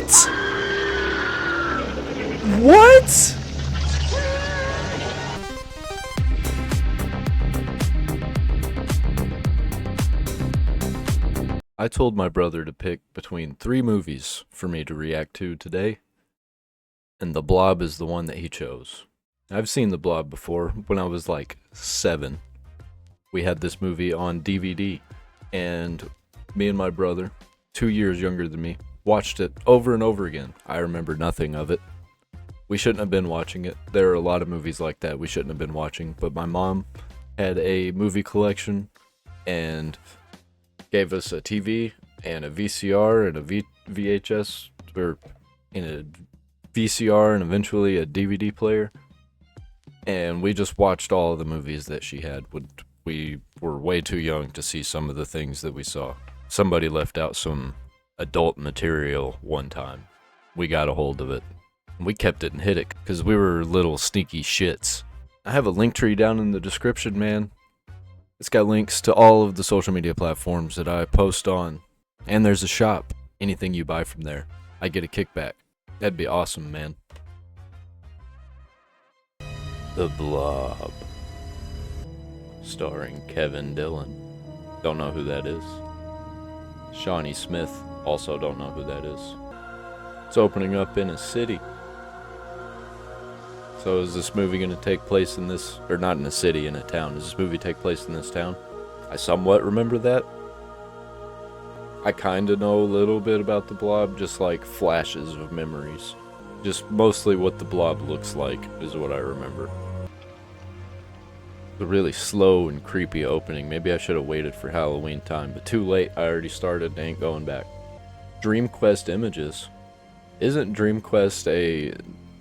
What? What? I told my brother to pick between 3 movies for me to react to today, and The Blob is the one that he chose. I've seen The Blob before when I was like 7. We had this movie on DVD, and me and my brother, 2 years younger than me, watched it over and over again. I remember nothing of it. We shouldn't have been watching it. There are a lot of movies like that we shouldn't have been watching, but my mom had a movie collection and gave us a TV and a VCR and a VHS, or in a VCR and eventually a DVD player. And we just watched all of the movies that she had. We were way too young to see some of the things that we saw. Somebody left out some adult material one time. We got a hold of it. We kept it and hid it because we were little sneaky shits. I have a link tree down in the description, man. It's got links to all of the social media platforms that I post on. And there's a shop. Anything you buy from there, I get a kickback. That'd be awesome, man. The Blob. Starring Kevin Dillon. Don't know who that is. Shawnee Smith. Also don't know who that is. It's opening up in a city. So is this movie going to take place in this, or not in a city, in a town? Does this movie take place in this town? I somewhat remember that. I kind of know a little bit about the Blob, just like flashes of memories. Just mostly what the Blob looks like is what I remember. It's a really slow and creepy opening. Maybe I should have waited for Halloween time, but too late. I already started, ain't going back. Dream Quest Images. Isn't Dream Quest a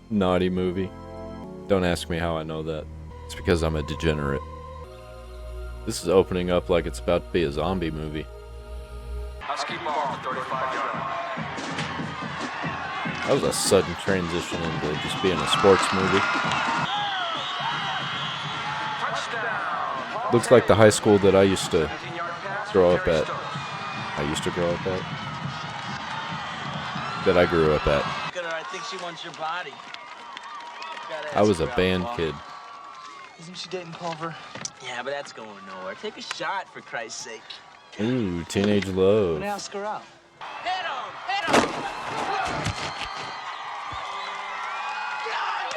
naughty movie? Don't ask me how I know that. It's because I'm a degenerate. This is opening up like it's about to be a zombie movie. That was a sudden transition into just being a sports movie. Looks like the high school that I used to grow up at. That I grew up at. I think she wants your body. I was a band kid. Isn't she dating Culver? Yeah, but that's going nowhere. Take a shot, for Christ's sake. Ooh, teenage love. Wanna ask her out? Hit him!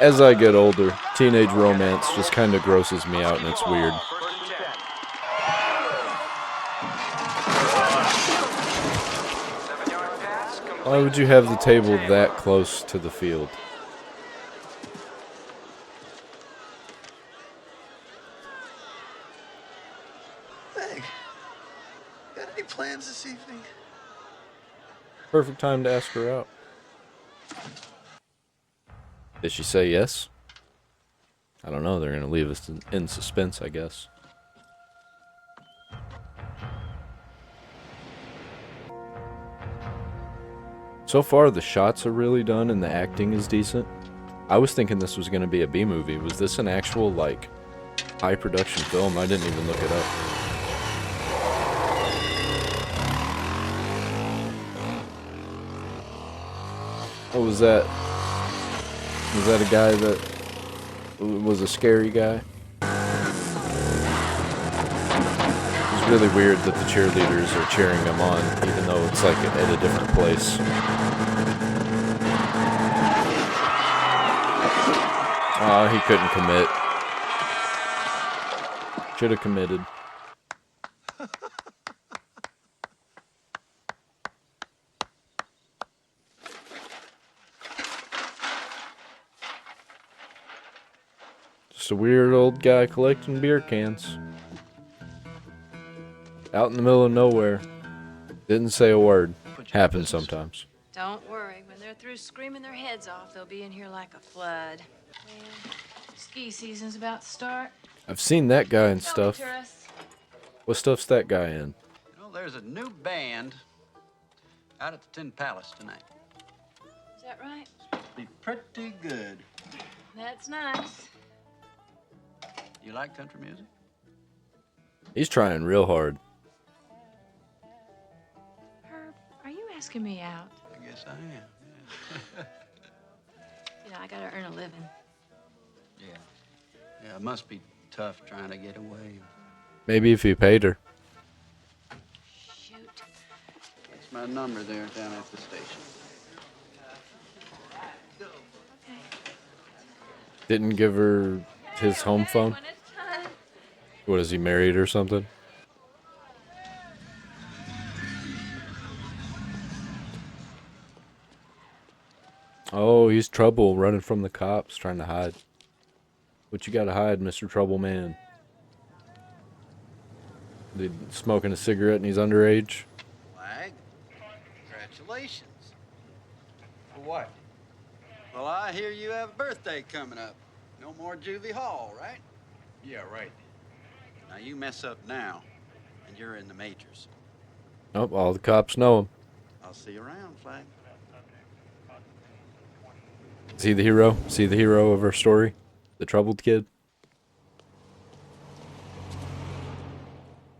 As I get older, teenage romance just kind of grosses me out and it's weird. Why would you have the table that close to the field? Meg, got any plans this evening? Perfect time to ask her out. Did she say yes? I don't know, they're gonna leave us in suspense, I guess. So far, the shots are really done and the acting is decent. I was thinking this was gonna be a B movie. Was this an actual, like, high production film? I didn't even look it up. What was that? Was that a guy that was a scary guy? It's really weird that the cheerleaders are cheering him on, even though it's like at a different place. Oh, he couldn't commit. Should have committed. Just a weird old guy collecting beer cans. Out in the middle of nowhere. Didn't say a word. Happens sometimes. Don't worry. When they're through screaming their heads off, they'll be in here like a flood. Well, ski season's about to start. I've seen that guy in Tell stuff. me, tourists. What stuff's that guy in? You know, there's a new band out at the Tin Palace tonight. Is that right? Be pretty good. That's nice. You like country music? He's trying real hard. Herb, are you asking me out? I guess I am. Yeah. You know, I gotta earn a living. Yeah. Yeah, it must be tough trying to get away. Maybe if you paid her. Shoot. That's my number there down at the station. Okay. Didn't give her his home phone. When it's done. What, is he married or something? Oh, he's trouble, running from the cops, trying to hide. What you gotta hide, Mr. Trouble Man? They smoking a cigarette and he's underage? Flag? Congratulations. For what? Well, I hear you have a birthday coming up. No more juvie hall, right? Yeah, right. Now, you mess up now, and you're in the majors. Nope, all the cops know him. I'll see you around, Flag. Is he the hero? Is he the hero of our story? The troubled kid?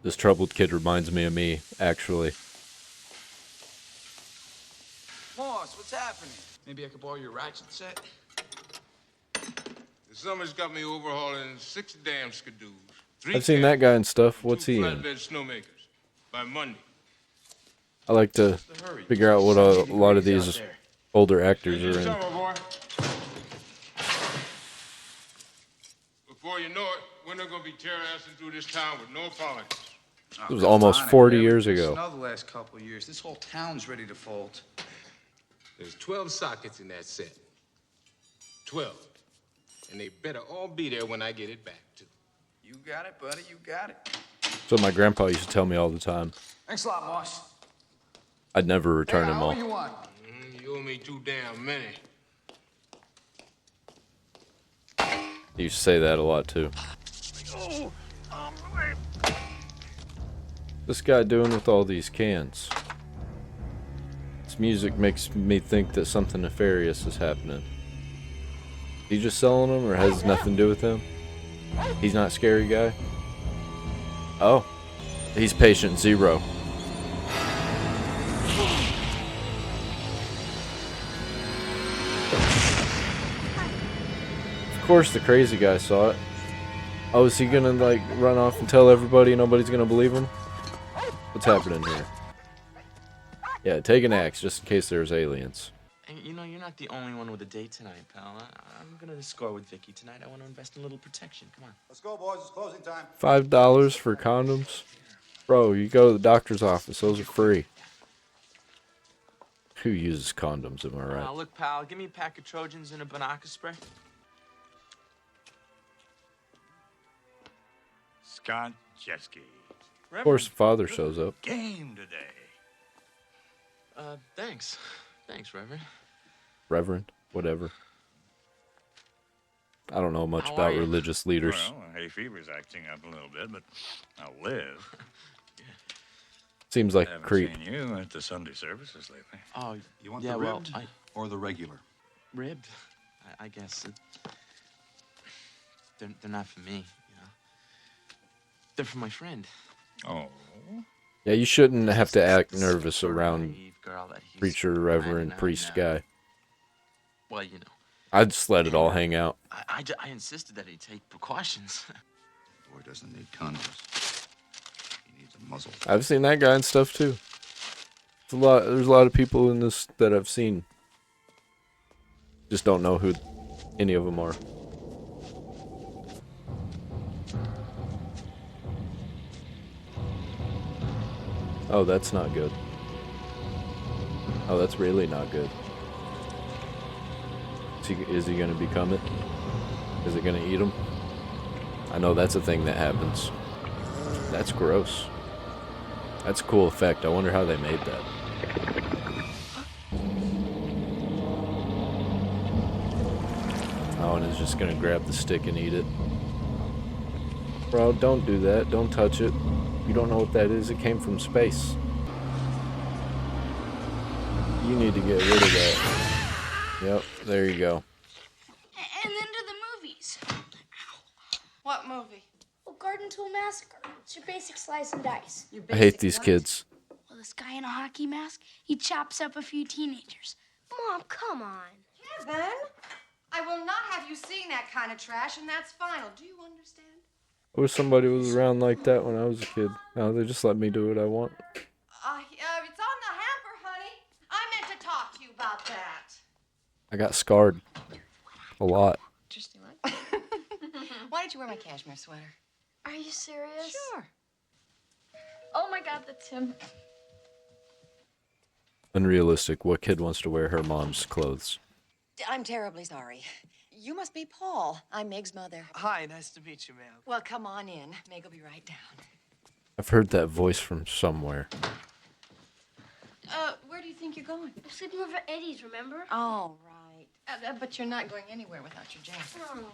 This troubled kid reminds me of me, actually. Moss, what's happening? Maybe I could borrow your ratchet set? The summer's got me overhauling 6 damn skidoos. I've seen that guy and stuff. What's he in? Flatbed snowmakers. By Monday. I like to figure out what a lot of these older actors Good are in. summer, boy. Before you know it, winter gonna be terrorizing through this town with no apologies. It was almost 40 years ago. Snow the last couple of years. This whole town's ready to fold. There's 12 sockets in that set. 12. And they better all be there when I get it back, too. You got it, buddy. You got it. That's what my grandpa used to tell me all the time. Thanks a lot, Moss. I'd never return them How all. you want? You owe me too damn many. He used to say that a lot too. This guy doing with all these cans? This music makes me think that something nefarious is happening. He just selling them, or has nothing to do with him? He's not scary guy? Oh, he's patient zero. Of course the crazy guy saw it. Oh, is he gonna like run off and tell everybody and nobody's gonna believe him? What's happening here? Yeah, take an axe just in case there's aliens. And you know, you're not the only one with a date tonight, pal. I'm gonna score with Vicky tonight. I want to invest in a little protection. Come on. Let's go, boys. It's closing time. $5 for condoms? Bro, you go to the doctor's office. Those are free. Who uses condoms, am I right? Look, pal, give me a pack of Trojans and a Banaka spray. Scott Jeske. Of course, father shows up. Game today. Thanks. Thanks, Reverend. Reverend, whatever. I don't know much How about are you? religious leaders. Well, hay fever's acting up a little bit, but I'll live. Seems like a Haven't creep. seen you at the Sunday services lately. Oh, You want yeah, the well, ribbed I or the regular? ribbed. I guess they're not for me, you know. They're for my friend. Oh. Yeah, you shouldn't have to act nervous Sort of around naive girl that he's preacher, planning reverend, on, priest guy. Well, you know, I'd just let it all hang out. I insisted that he take precautions. Boy doesn't need condoms. He needs a muzzle. I've seen that guy and stuff too. There's a lot of people in this that I've seen. Just don't know who any of them are. Oh, that's not good. Oh, that's really not good. Is he gonna become it? Is it gonna eat him? I know that's a thing that happens. That's gross. That's a cool effect. I wonder how they made that. Oh, and it's just gonna grab the stick and eat it. Bro, don't do that. Don't touch it. You don't know what that is. It came from space. You need to get rid of that. Yep, there you go. And then to the movies. What movie? Well, Garden Tool Massacre. It's your basic slice and dice. I hate these kids. Well, this guy in a hockey mask, he chops up a few teenagers. Mom, come on. Kevin, I will not have you seeing that kind of trash, and that's final. Do you understand? I wish somebody was around like that when I was a kid. Now they just let me do what I want. It's on the hamper, honey. I meant to talk to you about that. I got scarred. A lot. Interesting, right? Why did you wear my cashmere sweater? Are you serious? Sure. Oh my God, that's him. Unrealistic. What kid wants to wear her mom's clothes? I'm terribly sorry. You must be Paul. I'm Meg's mother. Hi, nice to meet you, ma'am. Well, come on in. Meg will be right down. I've heard that voice from somewhere. Where do you think you're going? We're sleeping over at Eddie's, remember? Oh, right. But you're not going anywhere without your jacket. Oh.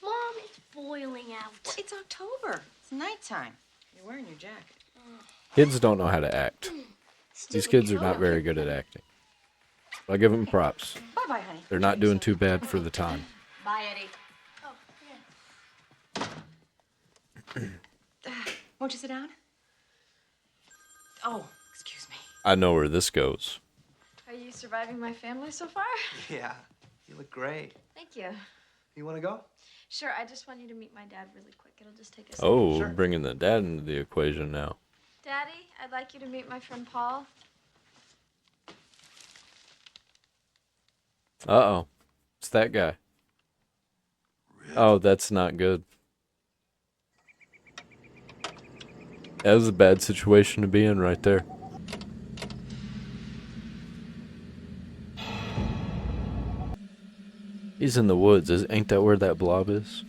Mom, it's boiling out. Well, it's October. It's nighttime. You're wearing your jacket. Kids don't know how to act. These kids are not very good at acting. I'll give them props. Bye-bye, honey. They're not doing too bad for the time. Bye, Eddie. Oh, yeah. Won't you sit down? Oh, excuse me. I know where this goes. Are you surviving my family so far? Yeah, you look great. Thank you. You want to go? Sure, I just want you to meet my dad really quick. It'll just take us. Oh, Sure. bringing the dad into the equation now. Daddy, I'd like you to meet my friend Paul. Uh-oh. It's that guy. Oh, that's not good. That was a bad situation to be in right there. He's in the woods. Ain't that where that blob is?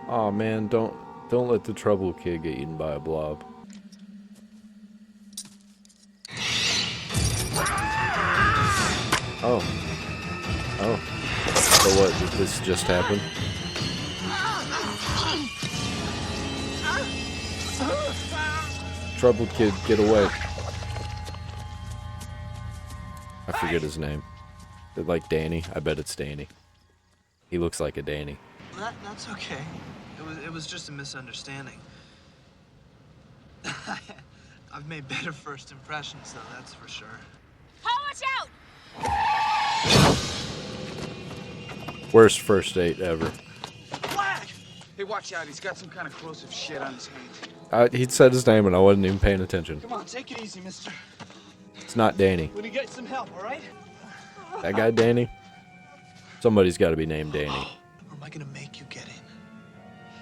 Aw, man, don't let the trouble kid get eaten by a blob. Oh. Oh. So what, did this just happen? Troubled kid, get away. I forget his name. Is it like Danny? I bet it's Danny. He looks like a Danny. That's okay. It was just a misunderstanding. I've made better first impressions, though, that's for sure. Paul, watch out! Worst first date ever. Black! Hey, watch out. He's got some kind of corrosive shit on his hands. He'd said his name and I wasn't even paying attention. Come on, take it easy, mister. It's not Danny. We need to get some help, all right? That guy Danny? Somebody's got to be named Danny. Or am I gonna make you get in?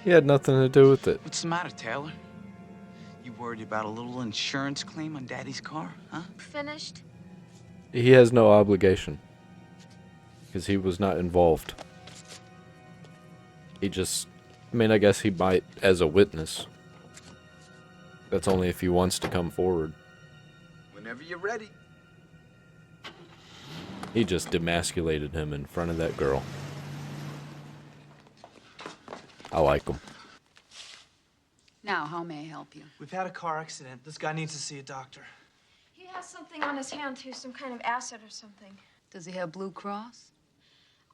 He had nothing to do with it. What's the matter, Taylor? You worried about a little insurance claim on Daddy's car, huh? Finished? He has no obligation. Because he was not involved. He just... I mean, I guess he might as a witness. That's only if he wants to come forward. Whenever you're ready. He just demasculated him in front of that girl. I like him. Now, how may I help you? We've had a car accident. This guy needs to see a doctor. He has something on his hand, too, some kind of acid or something. Does he have Blue Cross?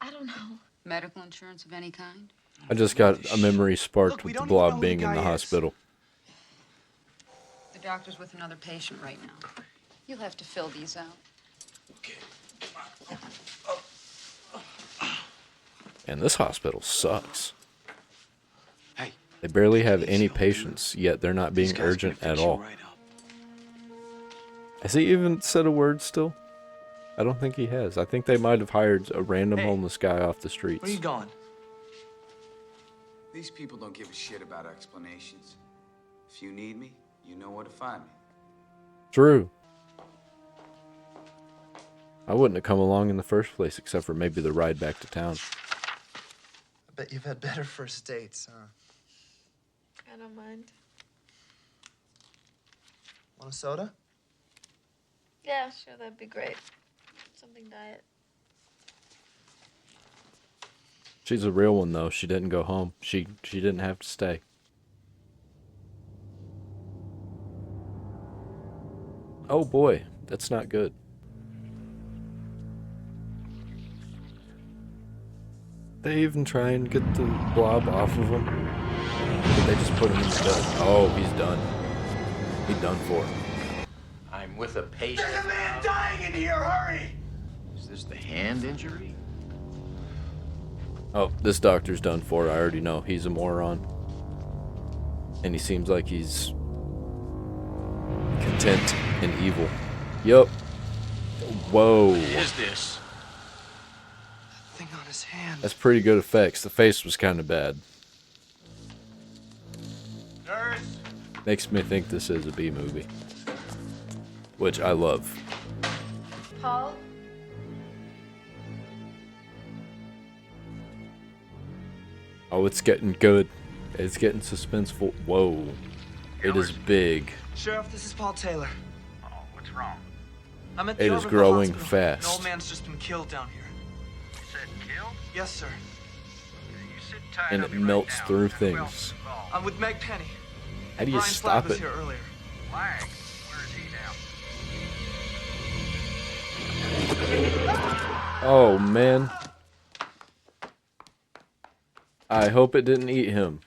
I don't know. Medical insurance of any kind? I just got a memory sparked Look, we with the don't even know blob who being the in the guy is. hospital. The doctor's with another patient right now. You'll have to fill these out. Okay. And this hospital sucks. Hey. They barely have any patients, yet they're not being urgent at all. Right up. Has he even said a word still? I don't think he has. I think they might have hired a random homeless guy off the streets. Where are you going? These people don't give a shit about explanations. If you need me, you know where to find me. True. I wouldn't have come along in the first place, except for maybe the ride back to town. I bet you've had better first dates, huh? I don't mind. Want a soda? Yeah, sure, that'd be great. Something diet. She's a real one, though. She didn't go home. She didn't have to stay. Oh boy, that's not good. They even try and get the blob off of him. But they just put him in the bed. Oh, he's done. He's done for. I'm with a patient. There's a man dying in here! Hurry! Is this the hand injury? Oh, this doctor's done for. I already know. He's a moron. And he seems like he's content and evil. Yup. Whoa. What is this? Thing on his hand. That's pretty good effects. The face was kind of bad. Nurse! Makes me think this is a B movie. Which I love. Paul? Oh, it's getting good. It's getting suspenseful. Whoa. It is big. Sheriff, this is Paul Taylor. Oh, what's wrong? I'm at the It is Orbital growing Hospital. fast. An old man's just been killed down here. You said killed? Yes, sir. You sit tight. And I'll it be right melts down. through Who else things. is involved? I'm with Meg Penny. How do you Brian stop Flagg was it? here earlier. Flag. Where is he now? Oh, man. I hope it didn't eat him.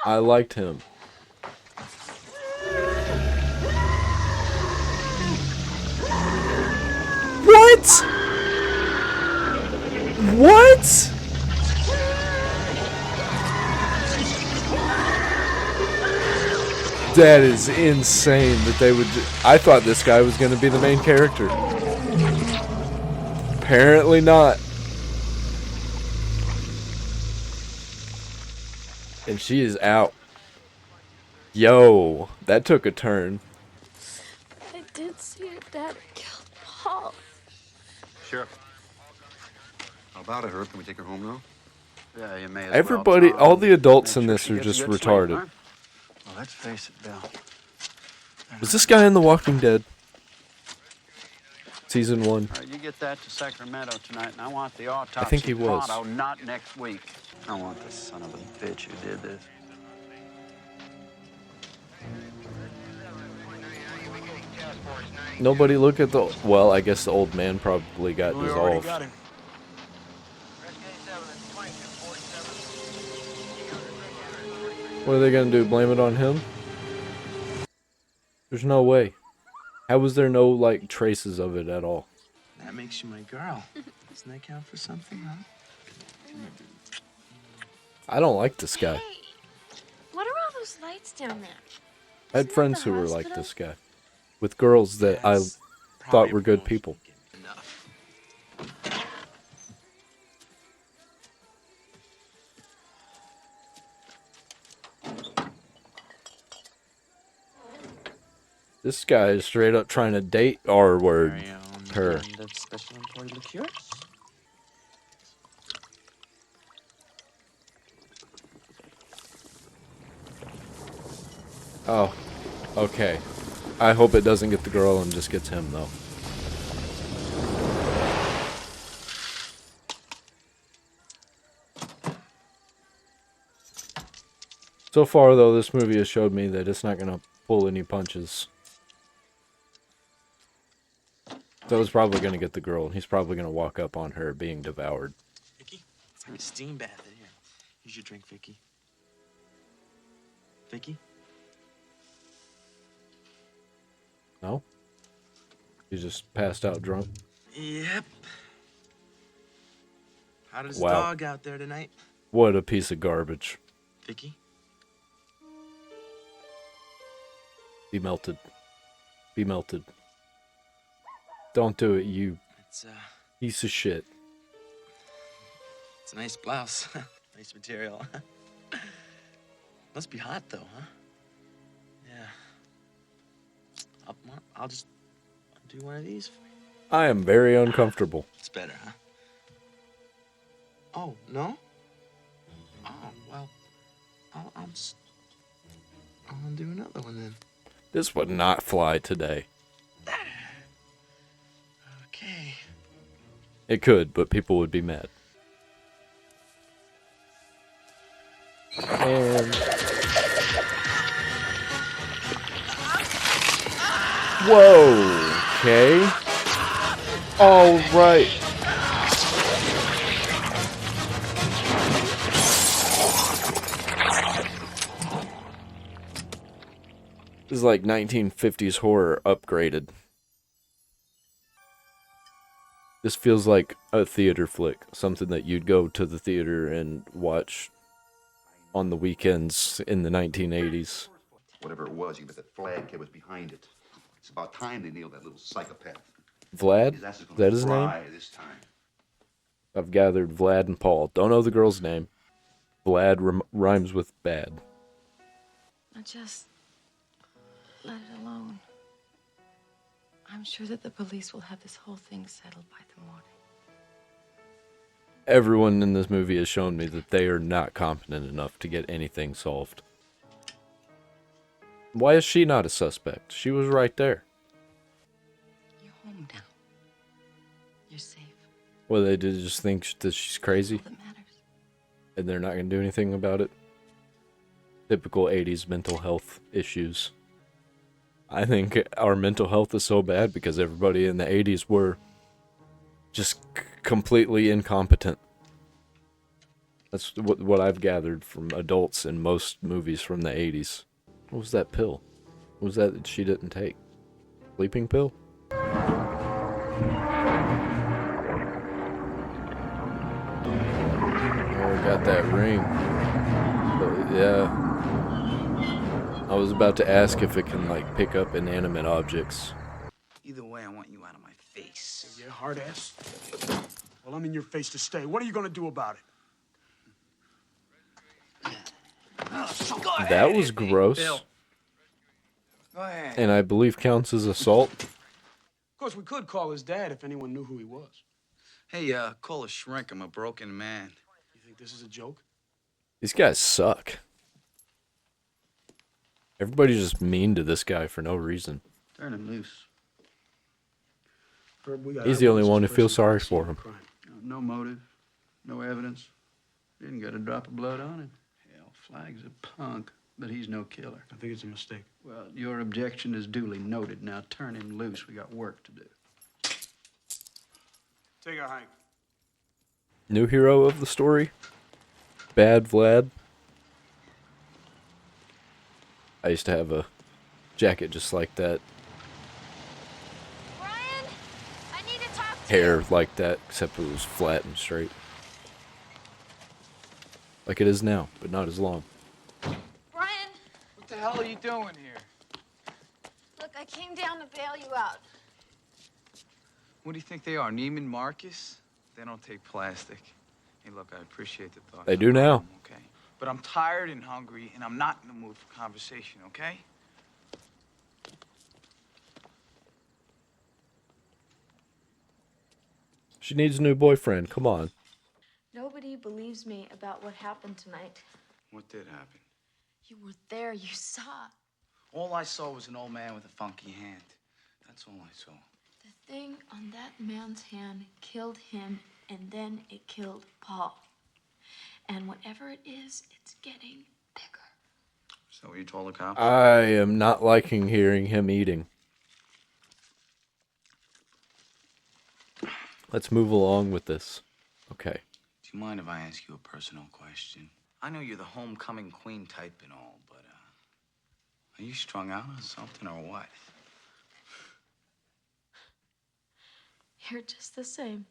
I liked him. What? What? That is insane that they would I thought this guy was going to be the main character. Apparently not. And she is out. Yo, that took a turn. I did see your dad killed Paul. Sheriff. How about it, Herb? Can we take her home now? Yeah, you may as Everybody, well, Tom. all the adults Make in sure this she are gets a just good sleep, retarded. huh? Well, let's face it, Bill. Was this guy in The Walking Dead? Season 1. All right, you get that to Sacramento tonight, and I want the autopsy think he was. pronto, not next week. I want the son of a bitch who did this. Nobody look at the... Well, I guess the old man probably got We already dissolved. got him. What are they gonna do? Blame it on him? There's no way. How was there no, like, traces of it at all? That makes you my girl. Doesn't that count for something, huh? I don't like this guy. Hey, what are all those lights down there? I had Isn't that friends the who were like hospital? this guy. With girls that I That's thought probably were good more people. enough. This guy is straight up trying to date our word. Very own Her. blend of special imported liqueurs. Oh, okay. I hope it doesn't get the girl and just gets him, though. So far, though, this movie has showed me that it's not going to pull any punches. So it's probably going to get the girl, and he's probably going to walk up on her being devoured. Vicky, it's like a steam bath in here. Here's your drink, Vicky. Vicky? No? He's just passed out drunk. Yep. How does Wow. the dog out there tonight? What a piece of garbage. Vicky? Be melted. Be melted. Don't do it, you It's piece of shit. it's a nice blouse. Nice material. Must be hot though, huh? Yeah. I'll just do one of these for you. I am very uncomfortable. It's better, huh? Oh, no? Oh, well, I'll do another one then. This would not fly today. Okay. It could, but people would be mad. And... Whoa! Okay. All right. This is like 1950s horror upgraded. This feels like a theater flick, something that you'd go to the theater and watch on the weekends in the 1980s. Whatever it was, you bet that Flagg kid was behind it. It's about time they nailed that little psychopath. Vlad? His ass Is gonna that his name? fry this time. I've gathered Vlad and Paul. Don't know the girl's name. Vlad rhymes with bad. Now just let it alone. I'm sure that the police will have this whole thing settled by the morning. Everyone in this movie has shown me that they are not competent enough to get anything solved. Why is she not a suspect? She was right there. You're home now. You're safe. Well, they did just think that she's crazy, All that matters. and they're not going to do anything about it. Typical 80s mental health issues. I think our mental health is so bad because everybody in the 80s were just completely incompetent. That's what I've gathered from adults in most movies from the 80s. What was that pill? What was that she didn't take? Sleeping pill? Oh, got that ring. But yeah. I was about to ask if it can, like, pick up inanimate objects. Either way, I want you out of my face. Yeah, hard ass. Well, I'm in your face to stay. What are you gonna do about it? That was gross. Bill. Go ahead. And I believe counts as assault. Of course, we could call his dad if anyone knew who he was. Hey, call a shrink. I'm a broken man. You think this is a joke? These guys suck. Everybody's just mean to this guy for no reason. Turn him loose. Herb, we got He's the only evidence one who this feels person sorry committed for him. crime. No motive, no evidence. Didn't get a drop of blood on him. Hell, Flagg's a punk, but he's no killer. I think it's a mistake. Well, your objection is duly noted. Now turn him loose. We got work to do. Take a hike. New hero of the story? Bad Vlad. I used to have a jacket just like that. Brian, I need to talk to Hair like that, except it was flat and straight. Like it is now, but not as long. Brian, What the hell are you doing here? look, I came down to bail you out. What do you think they are, Neiman Marcus? They don't take plastic. Hey, look, I appreciate the thought. They do now. Okay. But I'm tired and hungry, and I'm not in the mood for conversation, okay? She needs a new boyfriend, come on. Nobody believes me about what happened tonight. What did happen? You were there, you saw. All I saw was an old man with a funky hand. That's all I saw. The thing on that man's hand killed him, and then it killed Paul. And whatever it is, it's getting bigger. So you told the cops? I am not liking hearing him eating. Let's move along with this. Okay. Do you mind if I ask you a personal question? I know you're the homecoming queen type and all, but, are you strung out on something or what? You're just the same.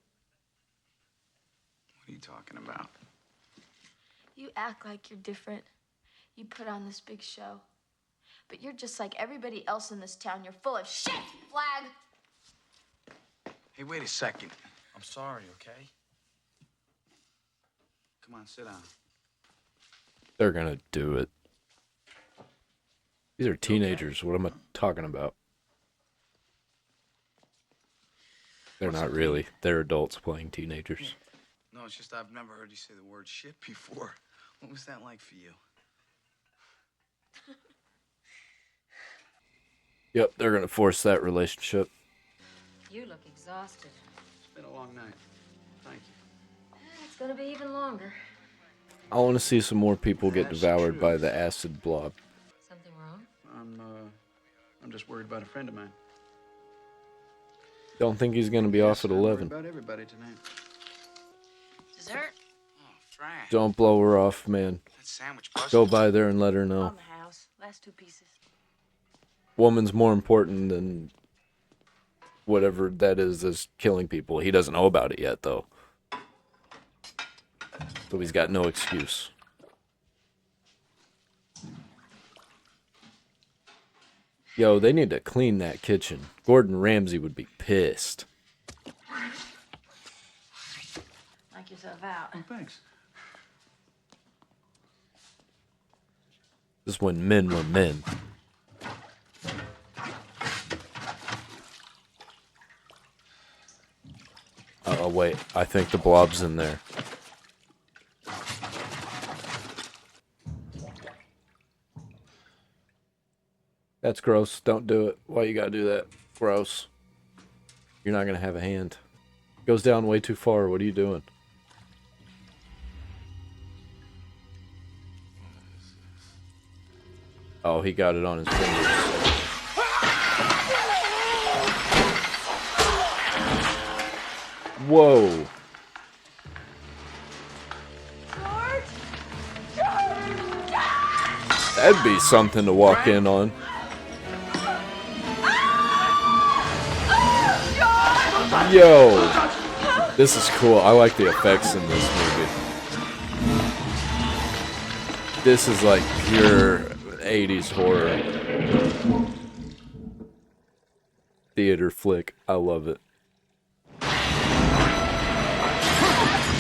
What are you talking about? You act like you're different. You put on this big show. But you're just like everybody else in this town. You're full of shit, Flag! Hey, wait a second. I'm sorry, okay? Come on, sit down. They're gonna do it. These are teenagers. What am I talking about? They're not really. They're adults playing teenagers. No, it's just I've never heard you say the word shit before. What was that like for you? Yep, they're gonna force that relationship. You look exhausted. It's been a long night. Thank you. It's gonna be even longer. I want to see some more people get devoured by the acid blob. Something wrong? I'm just worried about a friend of mine. Don't think he's gonna be off at I'm worried 11. about everybody tonight. Dessert? Oh, Frank. Don't blow her off, man. That sandwich busted. Go by there and let her know. On the house. Last 2 pieces. woman's more important than whatever that is killing people. He doesn't know about it yet, though. So he's got no excuse. Yo, they need to clean that kitchen. Gordon Ramsay would be pissed. Knock yourself out. Oh, thanks. This is when men were men. Oh, wait. I think the blob's in there. That's gross. Don't do it. Why you gotta do that? Gross. You're not gonna have a hand. It goes down way too far. What are you doing? Oh, he got it on his fingers. Whoa. That'd be something to walk in on. Yo. This is cool. I like the effects in this movie. This is like pure 80s horror. Theater flick. I love it.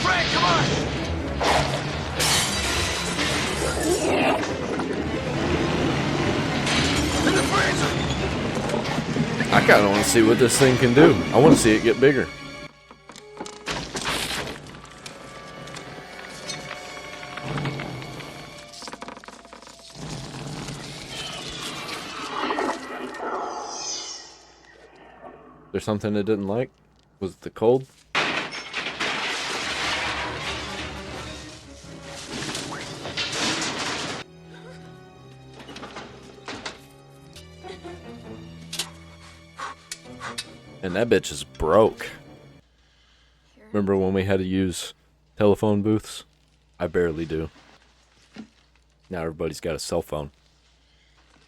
Frank, come on! In the freezer! I kind of want to see what this thing can do. I want to see it get bigger. There's something it didn't like? Was it the cold? And that bitch is broke. Remember when we had to use telephone booths? I barely do. Now everybody's got a cell phone.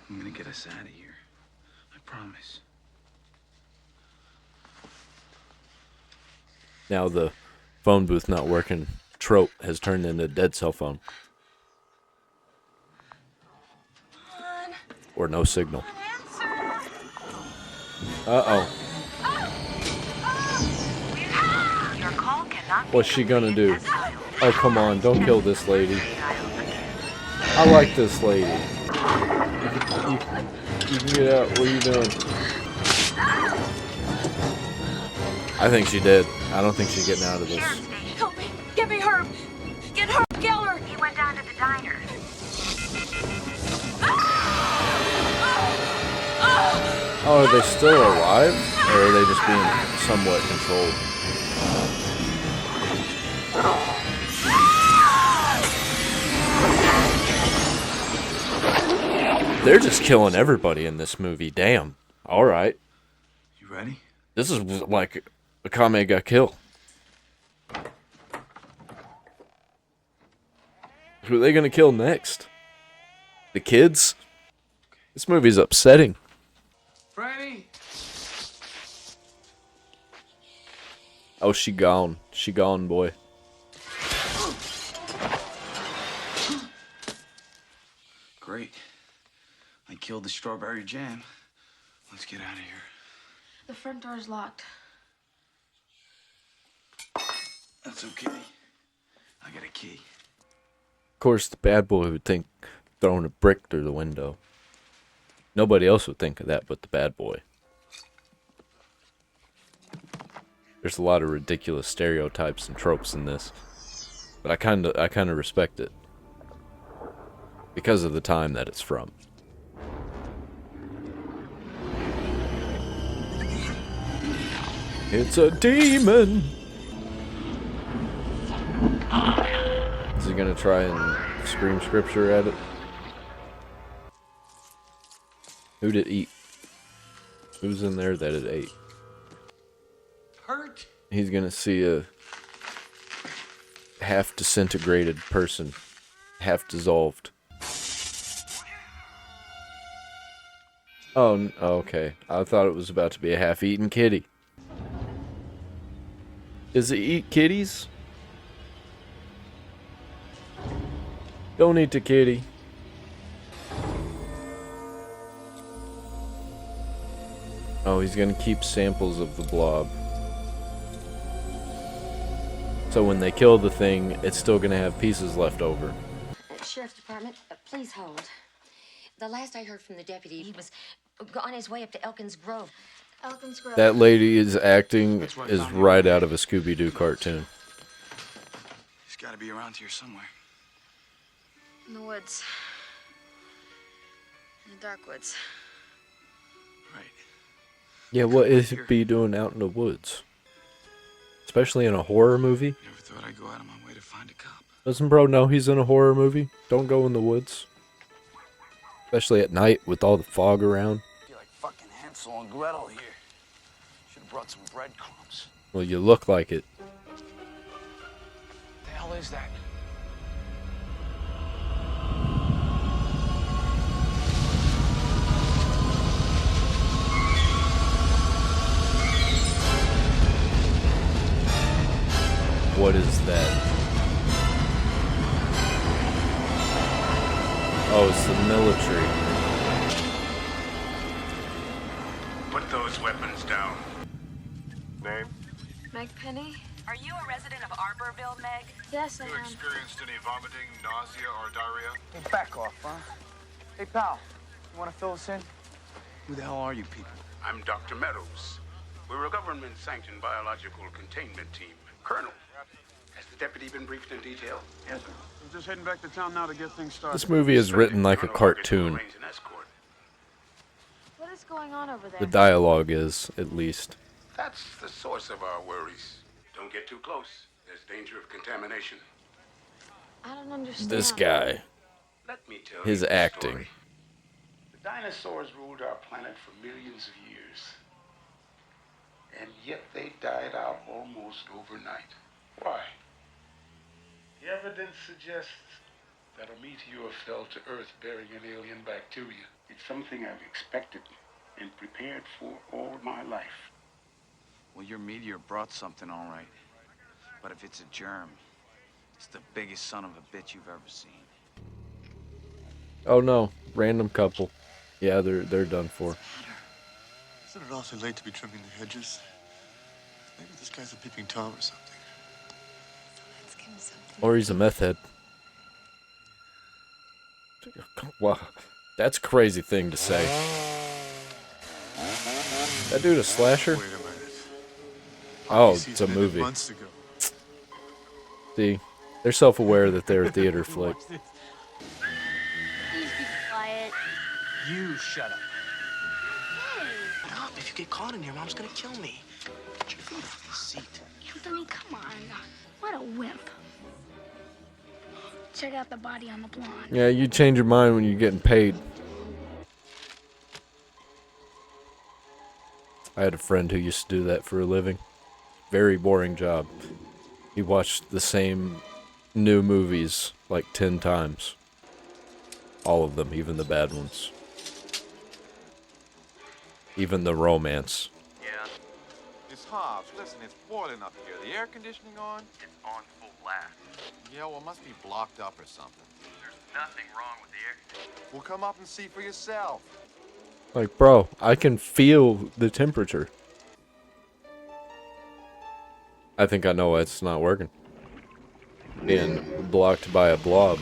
I'm gonna get us out of here. I promise. Now the phone booth not working trope has turned into a dead cell phone. Or no signal. Uh-oh. What's she gonna do? Oh, come on, don't kill this lady. I like this lady. You can get out. What are you doing? I think she did. I don't think she's getting out of this. Help me! Get me Herb! Get Herb Geller! He went down to the diner. Oh, are they still alive? Or are they just being somewhat controlled? They're just killing everybody in this movie. Damn. Alright. You ready? This is like a Kame ga Kill. Who are they gonna kill next? The kids? This movie's upsetting. Franny? Oh, she gone. She gone, boy. Great. I killed the strawberry jam. Let's get out of here. The front door's locked. That's okay. I got a key. Of course, the bad boy would think throwing a brick through the window. Nobody else would think of that but the bad boy. There's a lot of ridiculous stereotypes and tropes in this. But I kind of respect it. Because of the time that it's from. It's a demon! Is he gonna try and scream scripture at it? Who'd it eat? Who's in there that it ate? Hurt? He's gonna see a half disintegrated person. Half dissolved. Oh, okay. I thought it was about to be a half-eaten kitty. Does it eat kitties? Don't eat the kitty. Oh, he's gonna keep samples of the blob. So when they kill the thing, it's still gonna have pieces left over. Sheriff's Department, please hold. The last I heard from the deputy, he was on his way up to Elkins Grove. Elkins Grove. That lady is acting is right out of a Scooby-Doo cartoon. He's got to be around here somewhere. In the woods. In the dark woods. Right. Yeah, what is he be doing out in the woods? Especially in a horror movie? Never thought I'd go out of my way to find a cop. Doesn't bro know he's in a horror movie? Don't go in the woods. Especially at night with all the fog around. You're like fucking Hansel and Gretel here. Should have brought some breadcrumbs. Well, you look like it. The hell is that? What is that? Oh, it's the military. Put those weapons down. Name? Meg Penny? Are you a resident of Arborville, Meg? Yes, I You am. experienced any vomiting, nausea, or diarrhea? Hey, back off, huh? Hey, pal, you want to fill us in? Who the hell are you people? I'm Dr. Meadows. We're a government-sanctioned biological containment team. Colonel, has the deputy been briefed in detail? Yes, sir. I'm just heading back to town now to get things started. This movie is written like a cartoon. What is going on over there? The dialogue is, at least. That's the source of our worries. Don't get too close. There's danger of contamination. I don't understand. This guy. Let me tell His you the acting. story. The dinosaurs ruled our planet for millions of years. And yet they died out almost overnight. Why? The evidence suggests that a meteor fell to Earth bearing an alien bacteria. It's something I've expected and prepared for all my life. Well, your meteor brought something, all right. But if it's a germ, it's the biggest son of a bitch you've ever seen. Oh no, random couple. Yeah, they're done for. Isn't it awfully late to be trimming the hedges? Maybe this guy's a peeping Tom or something. Let's give him something. Or he's a meth head. Wow, that's a crazy thing to say. That dude a slasher? Wait a minute. Oh, Hockey it's a season ended movie. months ago. See, they're self-aware that they're a theater flick. Please be quiet. You shut up. Hey, Shut up. If you get caught in here, Mom's gonna kill me. Get your feet off the seat. Anthony, come on. What a wimp. Check out the body on the blonde. Yeah, you change your mind when you're getting paid. I had a friend who used to do that for a living. Very boring job. He watched the same new movies like 10 times. All of them, even the bad ones. Even the romance. Yeah. Miss Hobbs, listen, it's boiling up here. The air conditioning on? It's on full blast. Yeah, well, it must be blocked up or something. There's nothing wrong with the air conditioning. Well, come up and see for yourself. Like, bro, I can feel the temperature. I think I know why it's not working. Being blocked by a blob.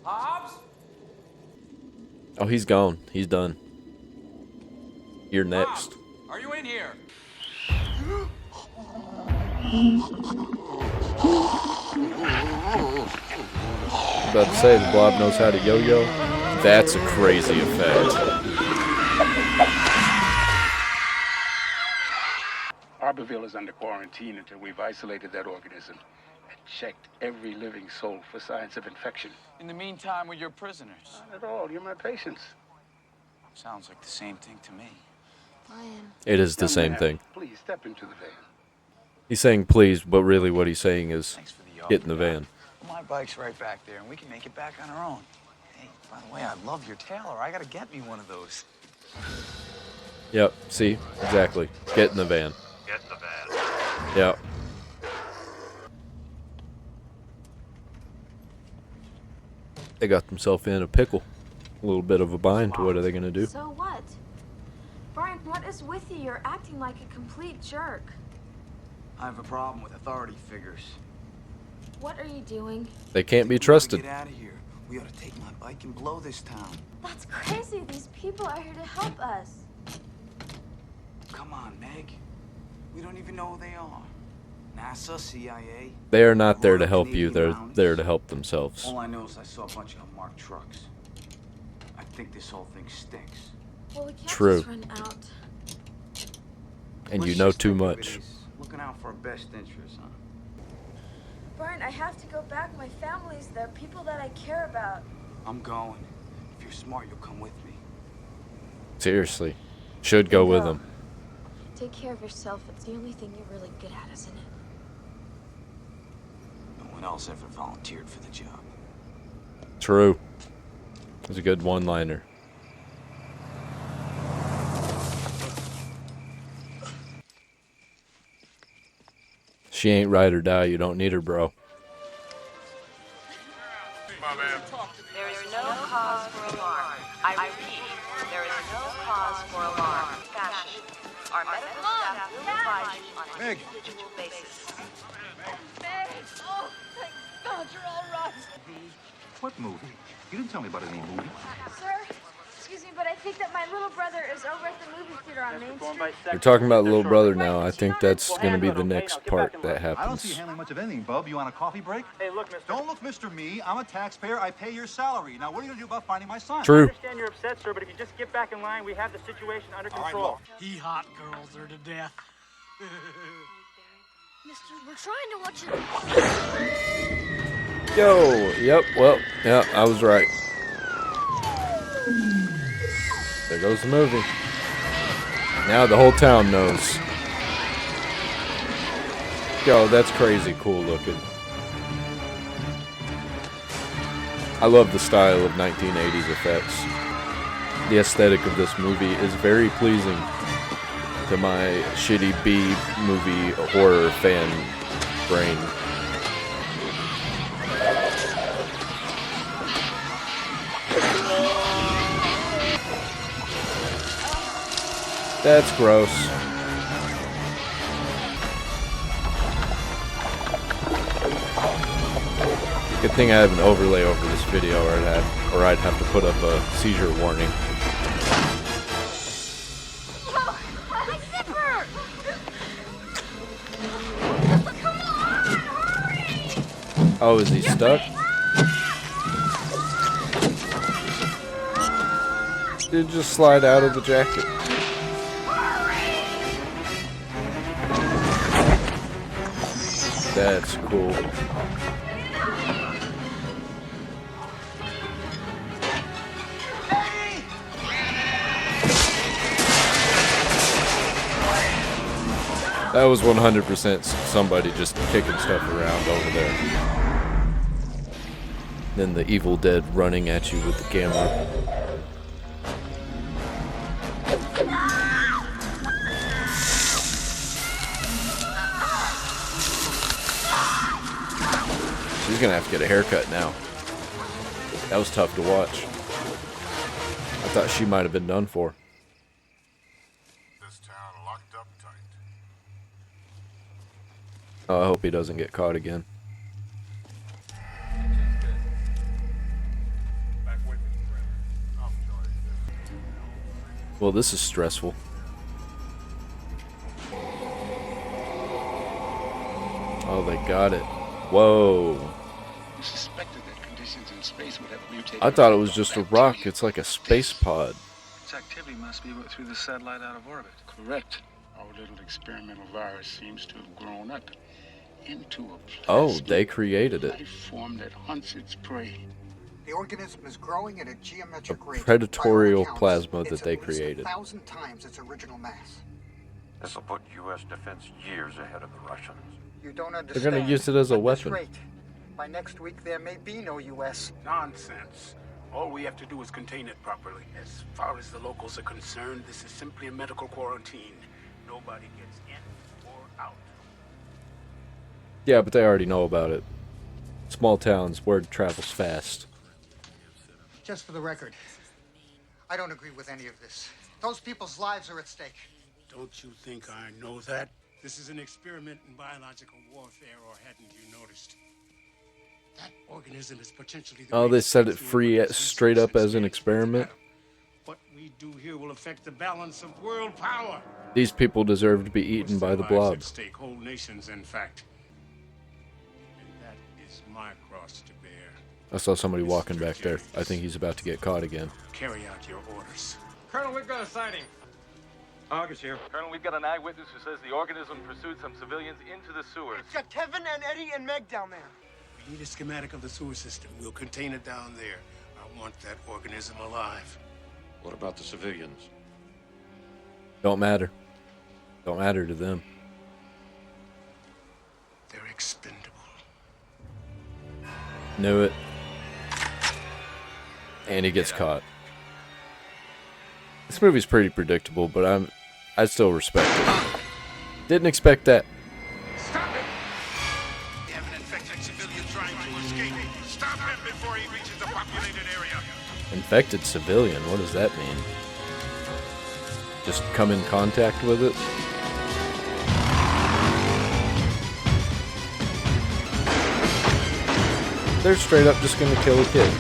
Hobbs? Oh, he's gone. He's done. You're next. Are you in here? About to say the blob knows how to yo-yo. That's a crazy effect. Arborville is under quarantine until we've isolated that organism and checked every living soul for signs of infection. In the meantime, we're your prisoners. Not at all. You're my patients. Sounds like the same thing to me. It is the Young same man, thing. Please step into the van. He's saying please, but really what he's saying is Thanks for the get in the van. My bike's right back there, and we can make it back on our own. Hey, by the way, I love your Taylor. I gotta get me one of those. Yep, see? Exactly. Get in the van. Get in the van. Yep. They got themselves in a pickle. A little bit of a bind. What are they going to do? So what? Brian, what is with you? You're acting like a complete jerk. I have a problem with authority figures. What are you doing? They can't be trusted. Get out of here. We ought to take my bike and blow this town. That's crazy. These people are here to help us. Come on, Meg. We don't even know who they are. NASA, CIA. They are not there to help you. They're there to help themselves. All I know is I saw a bunch of unmarked trucks. I think this whole thing stinks. Well, we can't True. just run out. And you know too much. Looking out for our best interests, huh? Brian, I have to go back. My family's there. People that I care about. I'm going. If you're smart, you'll come with me. Seriously. Should go with them. Take care of yourself. It's the only thing you're really good at, isn't it? No one else ever volunteered for the job. True. It was a good one-liner. She ain't ride or die. You don't need her, bro. There is no cause for alarm. I repeat, there is no cause for alarm. Fashion. Our medical staff will advise you on an individual basis. Meg! Oh, thank God you're all right. What movie? You didn't tell me about any movie. Sir, excuse me, but I think that my little brother is over at the movie theater on Main Street. We're talking about little brother now. I think that's going to be the next part that I don't see you happens. handling much of anything, Bub. You on a coffee break? Hey, look, mister. Don't look, Mr. Me. I'm a taxpayer. I pay your salary. Now, what are you going to do about finding my son? True. I understand you're upset, sir, but if you just get back in line, we have the situation under control. He hot girls her to death. Mister, we're trying to watch it. Yo, yep, well, yeah, I was right. There goes the movie. Now the whole town knows. Yo, that's crazy cool looking. I love the style of 1980s effects. The aesthetic of this movie is very pleasing to my shitty B movie horror fan brain. That's gross. Good thing I have an overlay over this video, or I'd have to put up a seizure warning. Oh, my zipper! Come on, hurry! Oh, is he stuck? Did it just slide out of the jacket? That's cool. That was 100% somebody just kicking stuff around over there. Then the Evil Dead running at you with the camera. She's gonna have to get a haircut now. That was tough to watch. I thought she might have been done for. This town locked up tight. Oh, I hope he doesn't get caught again. Well, this is stressful. Oh, they got it. Whoa. We suspected that conditions in space would have mutated. I thought it was just a rock. It's like a space pod. Its activity must be what threw the satellite out of orbit. Correct. Our little experimental virus seems to have grown up into a Oh, they created it. life form that hunts its prey. The organism is growing at a geometric rate. Predatorial By all accounts, plasma it's that they at least created. 1,000 times its original mass. This will put U.S. defense years ahead of the Russians. You don't They're understand. gonna use it as a At this weapon. rate, By next week, there may be no U.S. Nonsense. All we have to do is contain it properly. As far as the locals are concerned, this is simply a medical quarantine. Nobody gets in or out. Yeah, but they already know about it. Small towns, word travels fast. Just for the record, I don't agree with any of this. Those people's lives are at stake. Don't you think I know that? This is an experiment in biological warfare, or hadn't you noticed? That organism is potentially the Oh, they set it free straight up as an experiment? What we do here will affect the balance of world power. These people deserve to be eaten by the Blob. At stake, whole nations, in fact. And that is my cross to bear. I saw somebody walking back there. I think he's about to get caught again. Carry out your orders. Colonel, we've got a sighting. August here. Colonel, we've got an eyewitness who says the organism pursued some civilians into the sewers. It's got Kevin and Eddie and Meg down there. We need a schematic of the sewer system. We'll contain it down there. I want that organism alive. What about the civilians? Don't matter. Don't matter to them. They're expendable. Knew it. And he gets caught. This movie's pretty predictable, but I still respect it. Didn't expect that. Stop it! We have an infected civilian trying to escape. Stop him before he reaches the populated area. Infected civilian, what does that mean? Just come in contact with it? They're straight up just gonna kill a kid.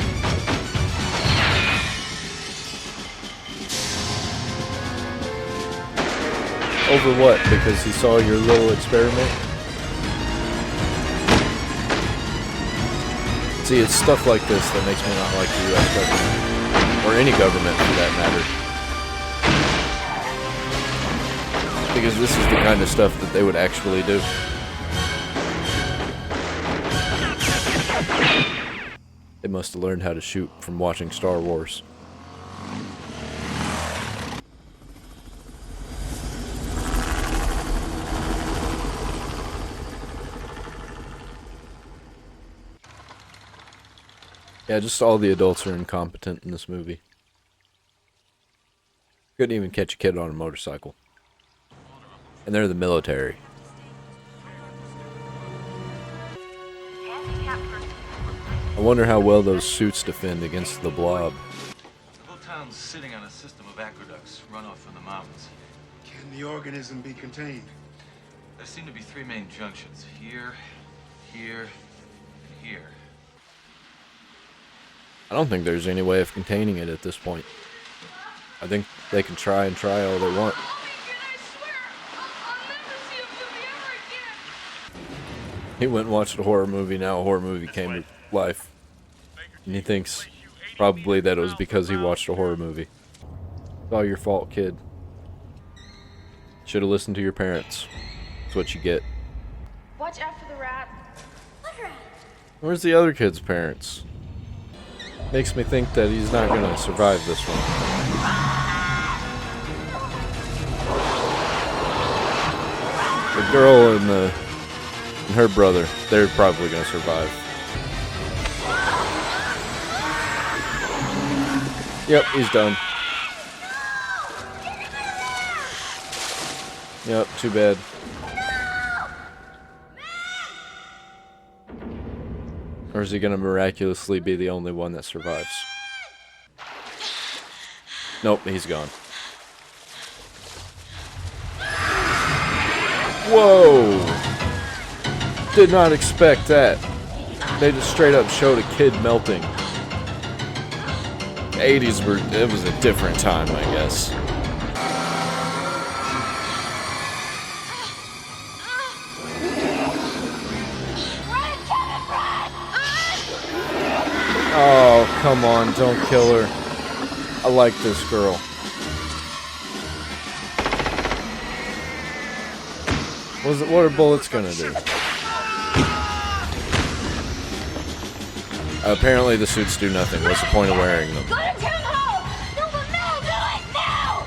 Over what? Because he saw your little experiment? See, it's stuff like this that makes me not like the US government. Or any government, for that matter. Because this is the kind of stuff that they would actually do. They must have learned how to shoot from watching Star Wars. Yeah, just all the adults are incompetent in this movie. Couldn't even catch a kid on a motorcycle. And they're the military. I wonder how well those suits defend against the Blob. The whole town's sitting on a system of aqueducts run off from the mountains. Can the organism be contained? There seem to be three main junctions. Here, here, and here. I don't think there's any way of containing it at this point. I think they can try and try all they want. He went and watched a horror movie, now a horror movie came to life. And he thinks probably that it was because he watched a horror movie. It's all your fault, kid. Should have listened to your parents. That's what you get. Watch out for the rat. What rat? Where's the other kid's parents? Makes me think that he's not going to survive this one. The girl and her brother, they're probably going to survive. Yep, he's done. Yep, too bad. Or is he going to miraculously be the only one that survives? Nope, he's gone. Whoa! Did not expect that. They just straight up showed a kid melting. The 80s it was a different time, I guess. Oh, come on, don't kill her. I like this girl. What are bullets gonna do? Apparently the suits do nothing. What's the point of wearing them? Go to town hall! No, do it now!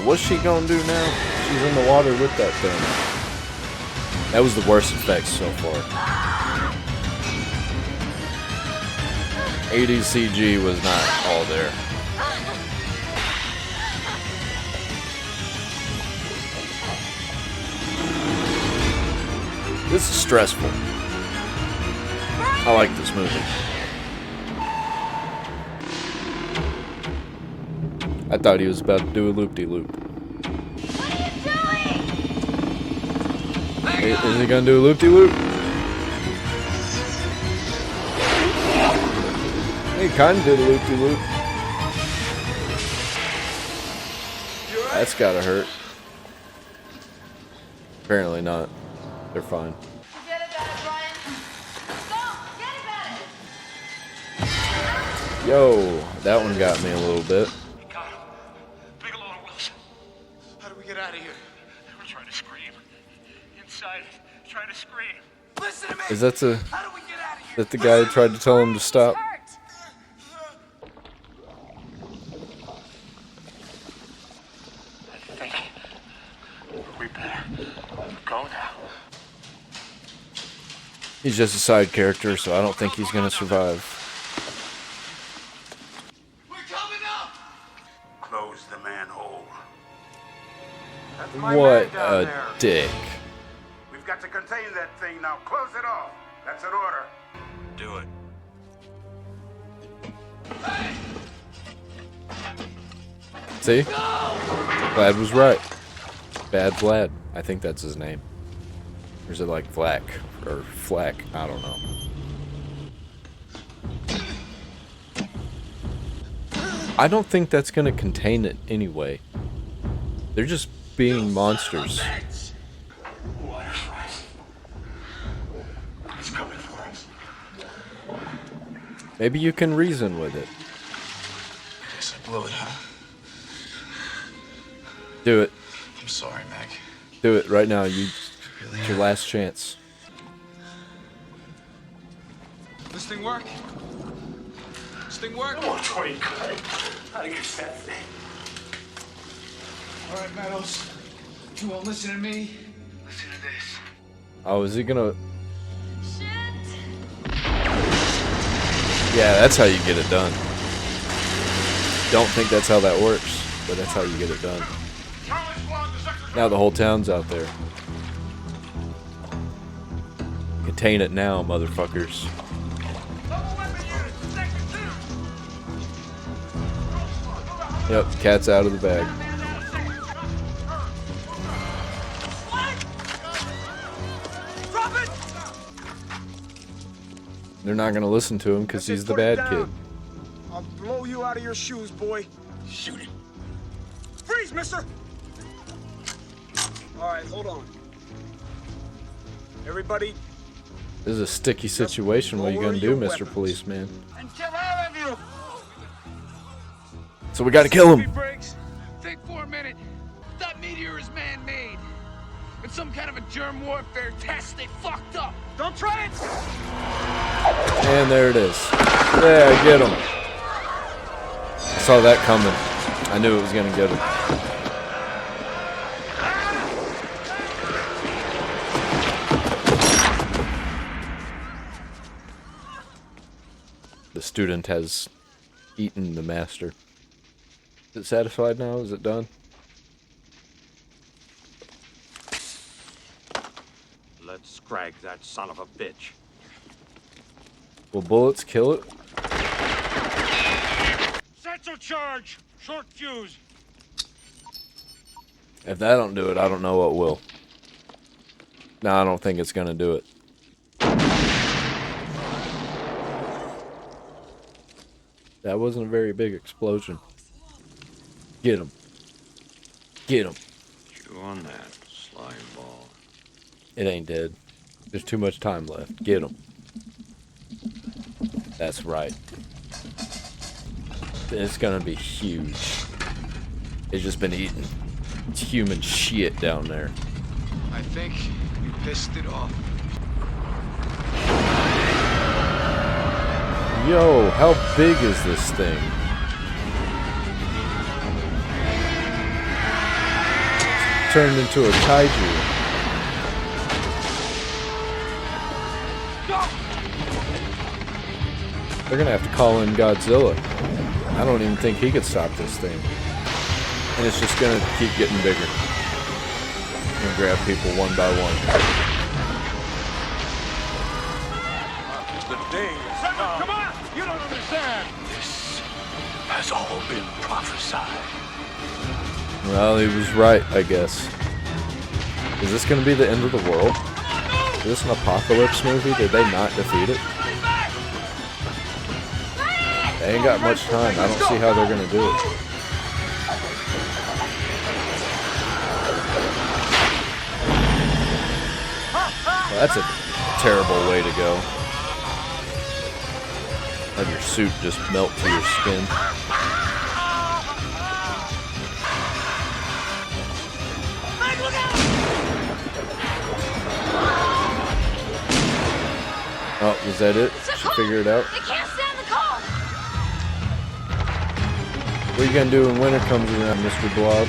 what's she gonna do now? She's in the water with that thing. That was the worst effects so far. 80s CG was not all there. This is stressful. I like this movie. I thought he was about to do a loop-de-loop. Is he gonna do a loop-de-loop? He kinda did a loop-de-loop. That's gotta hurt. Apparently not. They're fine. Forget about it, Brian. Don't forget about it. Yo, that one got me a little bit. How do we get out of here? We're trying to scream. Inside, trying to scream. Listen to me! Is that the guy who tried to tell him to stop? I think we better go now. He's just a side character, so I don't think he's gonna survive. Close the manhole. What a dick. We've got to contain that thing now. Close it off. That's an order. Do it. See? Vlad was right. Bad Vlad. I think that's his name. Or is it like Vlak? Or Flack? I don't know. I don't think that's gonna contain it anyway. They're just being monsters. He's coming for us. Maybe you can reason with it. Guess I blew it, huh? Do it. I'm sorry, Mac. Do it right now. It's your last chance. This thing work? This thing work? Oh, Troy, how to get that thing? All right, Meadows. You won't listen to me. Listen to this. Oh, is he gonna... Yeah, that's how you get it done. Don't think that's how that works, but that's how you get it done. Now the whole town's out there. Contain it now, motherfuckers. Yep, cat's out of the bag. They're not gonna listen to him because he's the bad kid. I'll blow you out of your shoes, boy. Shoot him. Freeze, mister! All right, hold on. Everybody. This is a sticky situation. What are you gonna do, Mr. Policeman? And kill all of you! So we gotta kill him. Think for a minute. That meteor is man-made. It's some kind of a germ warfare test. They fucked up. Don't try it! And there it is. Yeah, get him. I saw that coming. I knew it was gonna get him. The student has eaten the master. Is it satisfied now? Is it done? Let's scrag that son of a bitch. Will bullets kill it? Satchel charge! Short fuse. If that don't do it, I don't know what will. No, I don't think it's gonna do it. That wasn't a very big explosion. Get him. Get him. Chew on that, slime ball. It ain't dead. There's too much time left. Get him. That's right. It's gonna be huge. It's just been eating human shit down there. I think you pissed it off. Yo, how big is this thing? turned into a kaiju. They're gonna have to call in Godzilla. I don't even think he could stop this thing. And it's just gonna keep getting bigger. And grab people one by one. The day is come on! You don't understand! This has all been prophesied. Well, he was right, I guess. Is this gonna be the end of the world? Is this an apocalypse movie? Did they not defeat it? They ain't got much time. I don't see how they're gonna do it. Well, that's a terrible way to go. Have your suit just melt to your skin. Oh, was that it? She figured it out? They can't stand the cold. What are you gonna do when winter comes around, Mr. Blob?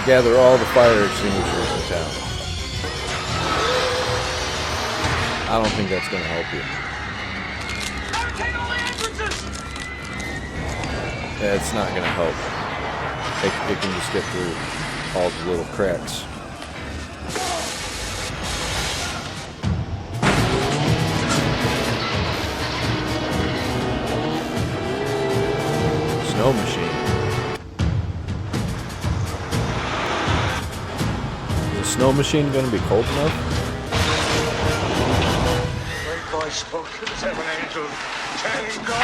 Gather all the fire extinguishers in town. I don't think that's gonna help you. Yeah, it's not gonna help. It can just get through all the little cracks. Snow machine. Is the snow machine gonna be cold enough? Great voice spoke to the 7 angels. Telling go.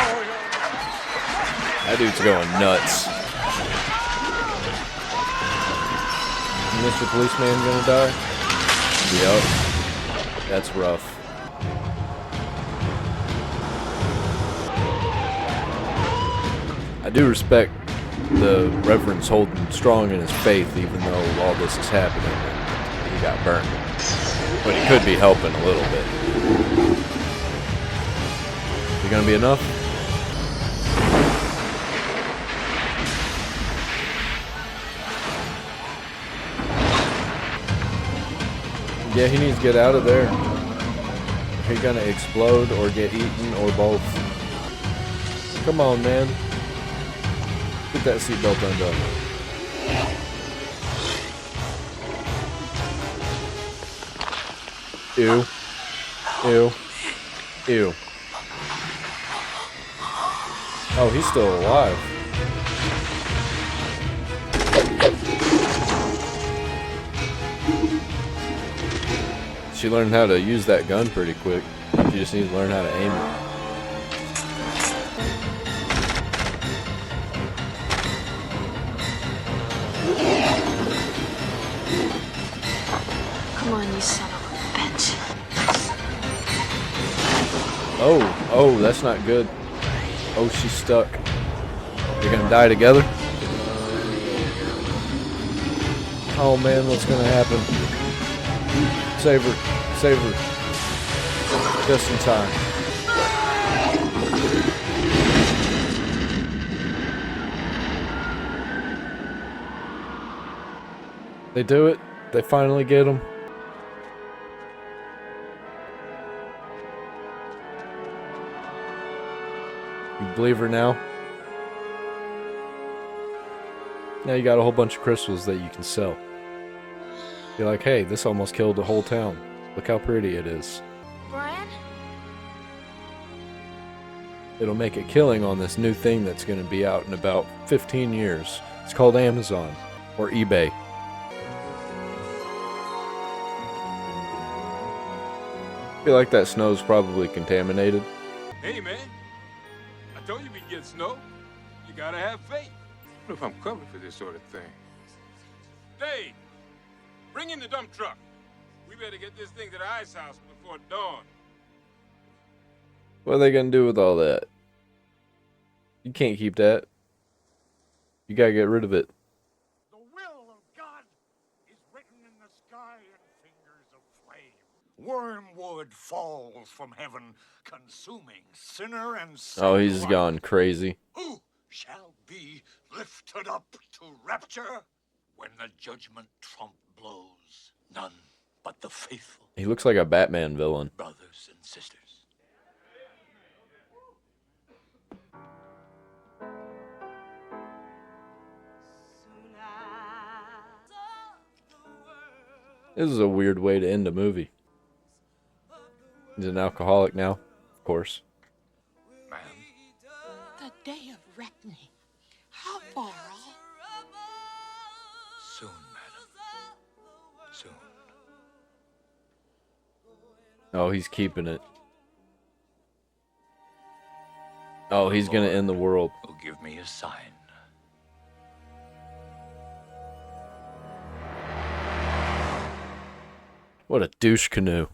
That dude's going nuts. Mr. Policeman gonna die? Yep. That's rough. I do respect the Reverend's holding strong in his faith even though all this is happening and he got burned. But he could be helping a little bit. Is it gonna be enough? Yeah, he needs to get out of there. He's gonna explode or get eaten or both. Come on, man. Get that seatbelt undone. Ew. Ew. Ew. Oh, he's still alive. She learned how to use that gun pretty quick. She just needs to learn how to aim it. Come on, you son of a bitch. Oh, that's not good. Oh, she's stuck. You're gonna die together? Oh man, what's gonna happen? Save her. Save her. Just in time. They do it. They finally get him. You believe her now? Now you got a whole bunch of crystals that you can sell. You're like, hey, this almost killed the whole town. Look how pretty it is. Brian? It'll make a killing on this new thing that's going to be out in about 15 years. It's called Amazon or eBay. I feel like that snow's probably contaminated. Hey, man. I told you we'd get snow. You gotta have faith. What if I'm covered for this sort of thing? Dave, bring in the dump truck. We better get this thing to the ice house before dawn. What are they going to do with all that? You can't keep that. You gotta get rid of it. The will of God is written in the sky in fingers of flame. Wormwood falls from heaven, consuming sinner and saint. Oh, he's gone crazy. Who shall be lifted up to to rapture when the judgment trump blows. None but the faithful. He looks like a Batman villain. Brothers and sisters. This is a weird way to end a movie. He's an alcoholic now, of course. The day of reckoning. How far off? Soon, madam. Soon. Oh, he's keeping it. Oh, he's gonna end the world. Will give me a sign. What a douche canoe.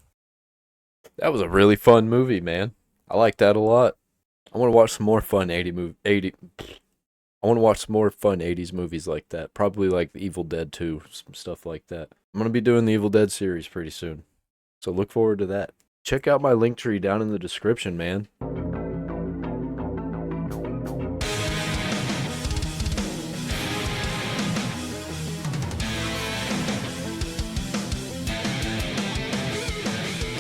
That was a really fun movie, man. I like that a lot. I want to watch some more fun I want to watch some more fun 80s movies like that. Probably like The Evil Dead 2, some stuff like that. I'm going to be doing the Evil Dead series pretty soon. So look forward to that. Check out my link tree down in the description, man.